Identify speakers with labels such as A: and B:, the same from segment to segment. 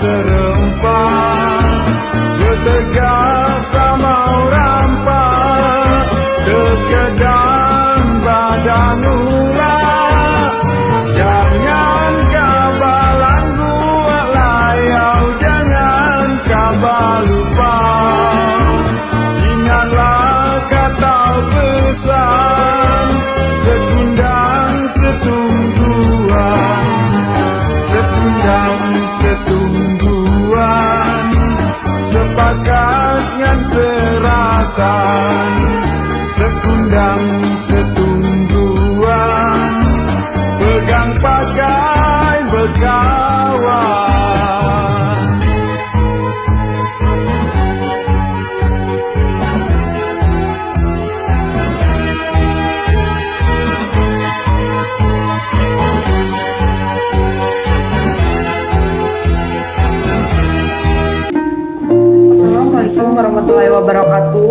A: serempak, bertegas sama rampak, dekedan badan ular. Jangan kabalan buat layau, jangan kabal lupa. Ingatlah kata pesan, sekundang setungguan, sekundang setungguan, sepakat ngan serasan, sekundang setungguan, pegang pakai berkawan.
B: Assalamualaikum warahmatullahi wabarakatuh.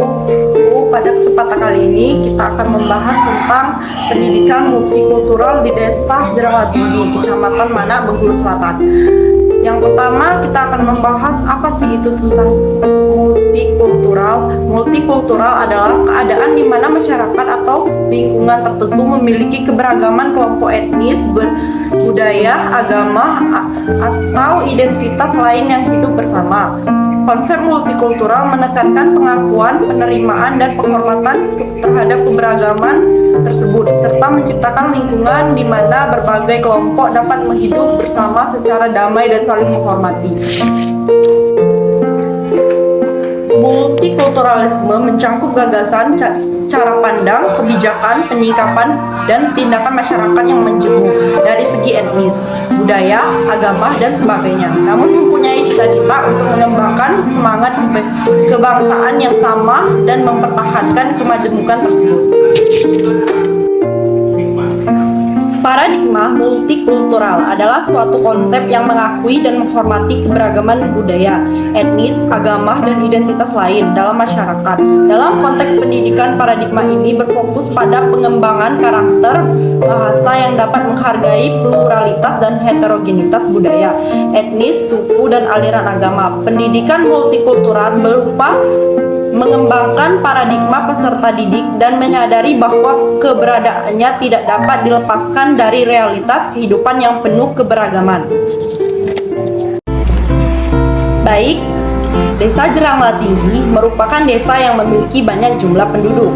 B: Pada kesempatan kali ini kita akan membahas tentang pendidikan multikultural di Desa Jeranglatinggi, Kecamatan Mana, Bengkulu Selatan. Yang pertama kita akan membahas apa sih itu tentang multikultural. Multikultural adalah keadaan di mana masyarakat atau lingkungan tertentu memiliki keberagaman kelompok etnis, budaya, agama, atau identitas lain yang hidup bersama. Konsep multikultural menekankan pengakuan, penerimaan, dan penghormatan terhadap keberagaman tersebut, serta menciptakan lingkungan di mana berbagai kelompok dapat hidup bersama secara damai dan saling menghormati. Multikulturalisme mencangkup gagasan, cara pandang, kebijakan, penyikapan, dan tindakan masyarakat yang menjemur dari segi etnis, budaya, agama, dan sebagainya. Namun mempunyai cita-cita untuk mengembangkan semangat kebangsaan yang sama dan mempertahankan kemajemukan tersebut. Paradigma multikultural adalah suatu konsep yang mengakui dan menghormati keberagaman budaya, etnis, agama, dan identitas lain dalam masyarakat. Dalam konteks pendidikan, paradigma ini berfokus pada pengembangan karakter bahasa yang dapat menghargai pluralitas dan heterogenitas budaya, etnis, suku, dan aliran agama. Pendidikan multikultural berupa mengembangkan paradigma peserta didik dan menyadari bahwa keberadaannya tidak dapat dilepaskan dari realitas kehidupan yang penuh keberagaman. Baik, Desa Jeranglatinggi merupakan desa yang memiliki banyak jumlah penduduk.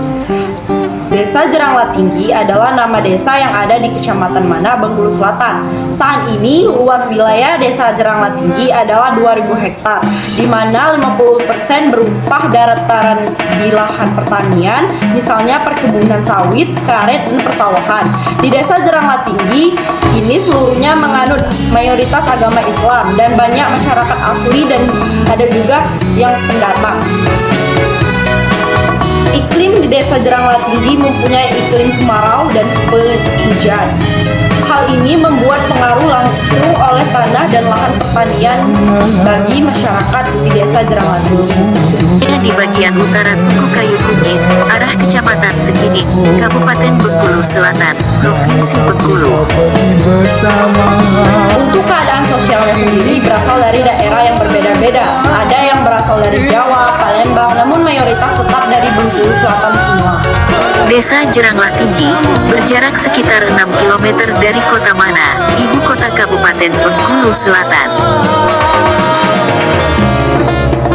B: Desa Jeranglatinggi adalah nama desa yang ada di Kecamatan Mana, Bengkulu Selatan. Saat ini luas wilayah Desa Jeranglatinggi adalah 2000 hektar, di mana 50% berupa dataran di lahan pertanian, misalnya perkebunan sawit, karet, dan persawahan. Di Desa Jeranglatinggi ini seluruhnya menganut mayoritas agama Islam dan banyak masyarakat asli dan ada juga yang pendatang. Iklim di Desa Jeranglatinggi mempunyai iklim kemarau dan penghujan. Hal ini membuat pengaruh langsung oleh tanah dan lahan pertanian bagi masyarakat di Desa Jeranglatinggi.
C: Di bagian utara Tugu Kayu Kunyit, arah Kecamatan Sekiding, Kabupaten Bengkulu Selatan, Provinsi Bengkulu.
B: Untuk keadaan sosialnya sendiri berasal dari daerah yang berbeda-beda. Ada yang berasal dari Jawa, Palembang, namun mayoritas tetap dari Bengkulu Selatan semua.
C: Desa Jeranglatinggi berjarak sekitar 6 km dari Kota Mana, ibu kota Kabupaten Bengkulu Selatan.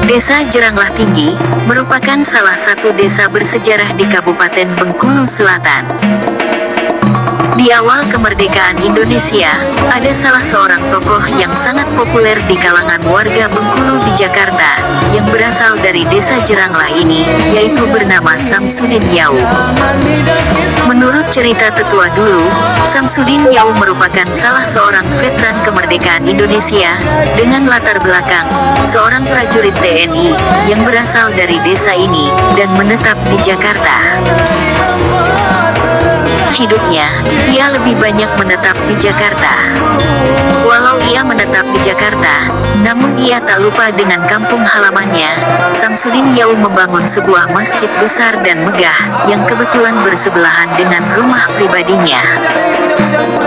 C: Desa Jeranglatinggi merupakan salah satu desa bersejarah di Kabupaten Bengkulu Selatan. Di awal kemerdekaan Indonesia, ada salah seorang tokoh yang sangat populer di kalangan warga Bengkulu di Jakarta, yang berasal dari Desa Jeranglah ini, yaitu bernama Samsudin Yau. Menurut cerita tetua dulu, Samsudin Yau merupakan salah seorang veteran kemerdekaan Indonesia, dengan latar belakang seorang prajurit TNI, yang berasal dari desa ini, dan menetap di Jakarta. Hidupnya, ia lebih banyak menetap di Jakarta. Walau ia menetap di Jakarta, namun ia tak lupa dengan kampung halamannya. Samsudin Yau membangun sebuah masjid besar dan megah, yang kebetulan bersebelahan dengan rumah pribadinya.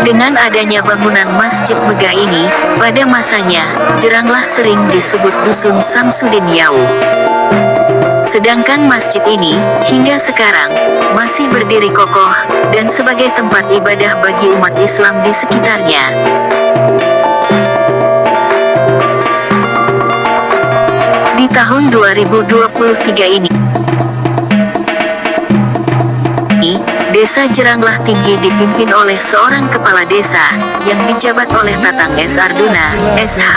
C: Dengan adanya bangunan masjid megah ini, pada masanya, Jeranglah sering disebut Dusun Samsudin Yau. Sedangkan masjid ini, hingga sekarang, masih berdiri kokoh, dan sebagai tempat ibadah bagi umat Islam di sekitarnya. Di tahun 2023 ini, Desa Jeranglah Tinggi dipimpin oleh seorang kepala desa, yang dijabat oleh Tatang S. Arduna, SH.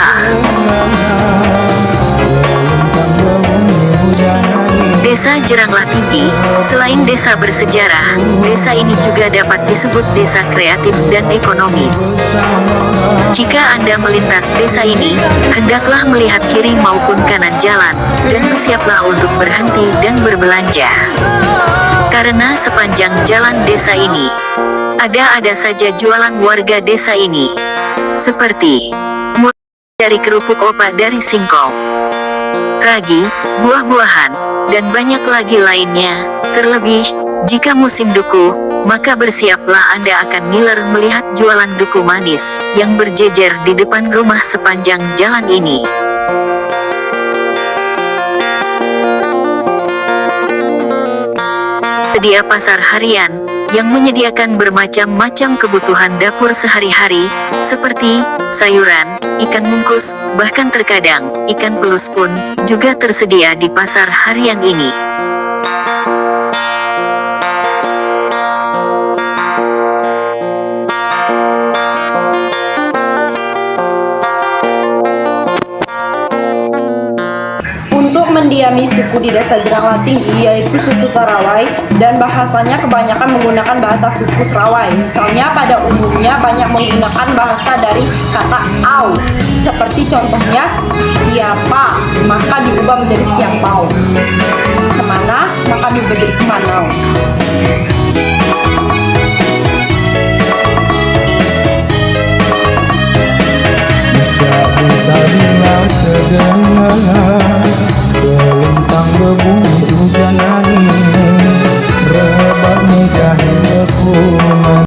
C: Desa Jeranglah Tinggi, selain desa bersejarah, desa ini juga dapat disebut desa kreatif dan ekonomis. Jika Anda melintas desa ini, hendaklah melihat kiri maupun kanan jalan, dan bersiaplah untuk berhenti dan berbelanja. Karena sepanjang jalan desa ini, ada saja jualan warga desa ini. Seperti, mulai dari kerupuk opak dari singkong, ragi, buah-buahan, dan banyak lagi lainnya. Terlebih, jika musim duku, maka bersiaplah Anda akan ngiler melihat jualan duku manis, yang berjejer di depan rumah sepanjang jalan ini. Tersedia pasar harian, yang menyediakan bermacam-macam kebutuhan dapur sehari-hari, seperti sayuran, ikan bungkus, bahkan terkadang, ikan pelus pun, juga tersedia di pasar harian ini.
B: Untuk mendiami suku di Desa Jeranglah Tinggi, yaitu suku Sarawai, dan bahasanya kebanyakan menggunakan bahasa suku Sarawai. Misalnya pada umumnya banyak menggunakan bahasa dari kata au, seperti contohnya siapa, maka diubah menjadi siapau. Kemana, maka diubah menjadi kemanau.
A: Cabut darilah kedengaran Kelintang berbunyi hujan angin Rebak megah lepuman